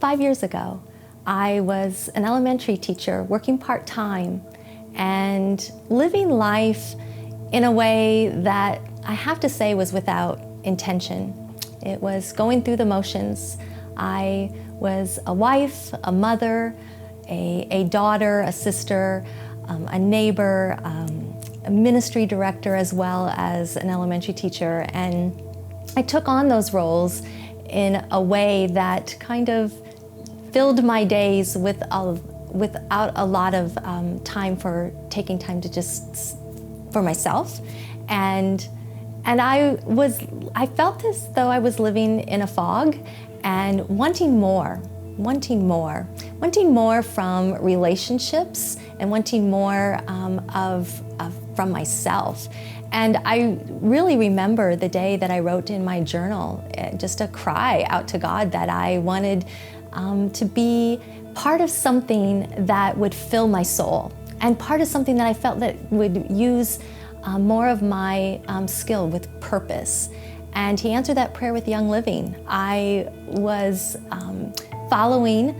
5 years ago, I was an elementary teacher working part-time and living life in a way that I have to say was without intention. It was going through the motions. I was a wife, a mother, a daughter, a sister, a neighbor, a ministry director, as well as an elementary teacher. And I took on those roles in a way that kind of filled my days without a lot of time for taking time to just for myself. And I felt as though I was living in a fog and wanting more from relationships and wanting more from myself. And I really remember the day that I wrote in my journal, just a cry out to God that I wanted to be part of something that would fill my soul and part of something that I felt that would use more of my skill with purpose. And He answered that prayer with Young Living. I was following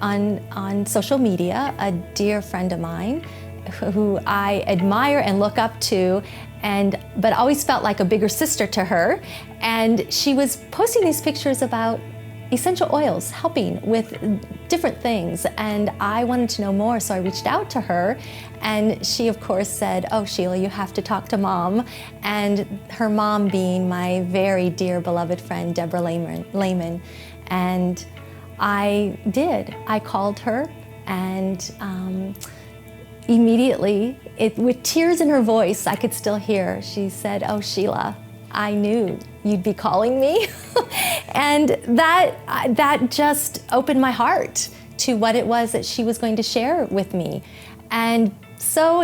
on social media a dear friend of mine who I admire and look up to, but always felt like a bigger sister to her. And she was posting these pictures about essential oils helping with different things, and I wanted to know more, so I reached out to her, and she of course said, "Oh, Sheila, you have to talk to Mom," and her mom being my very dear beloved friend Deborah Lehman. And I did. I called her, and immediately, with tears in her voice, I could still hear, she said, "Oh, Sheila, I knew you'd be calling me." And that just opened my heart to what it was that she was going to share with me. And so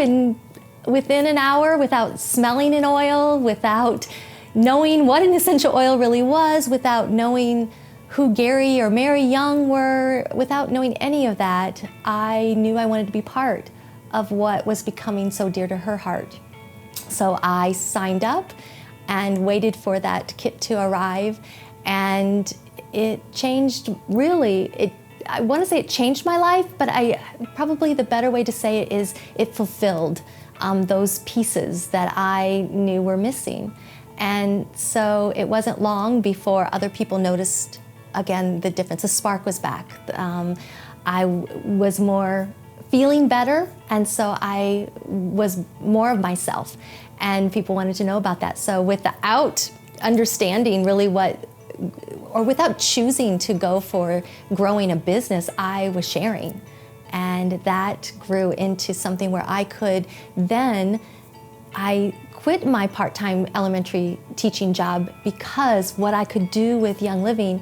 within an hour, without smelling an oil, without knowing what an essential oil really was, without knowing who Gary or Mary Young were, without knowing any of that, I knew I wanted to be part of what was becoming so dear to her heart. So I signed up and waited for that kit to arrive, and it changed, really, I want to say it changed my life, but probably the better way to say it is it fulfilled those pieces that I knew were missing. And so it wasn't long before other people noticed, again, the difference. The spark was back. I was feeling better, and so I was more of myself, and people wanted to know about that. So without understanding really without choosing to go for growing a business, I was sharing, and that grew into something where I quit my part-time elementary teaching job, because what I could do with Young Living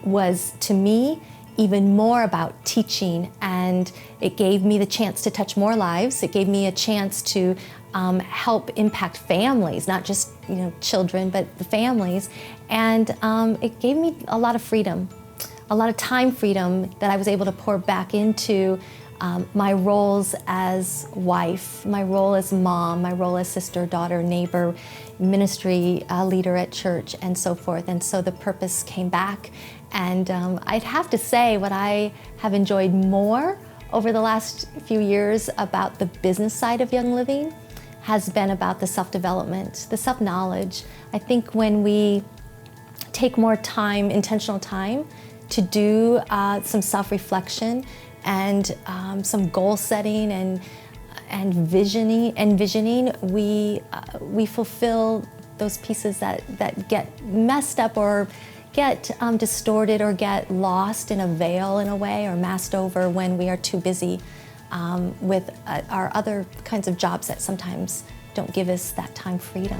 was, to me, even more about teaching, and it gave me the chance to touch more lives. It gave me a chance to help impact families, not just children, but the families. And it gave me a lot of freedom, a lot of time freedom that I was able to pour back into my roles as wife, my role as mom, my role as sister, daughter, neighbor, ministry leader at church, and so forth. And so the purpose came back. And I'd have to say what I have enjoyed more over the last few years about the business side of Young Living has been about the self-development, the self-knowledge. I think when we take more time, intentional time, to do some self-reflection and some goal setting and envisioning, we fulfill those pieces that get messed up or get distorted or get lost in a veil in a way, or masked over when we are too busy with our other kinds of jobs that sometimes don't give us that time freedom.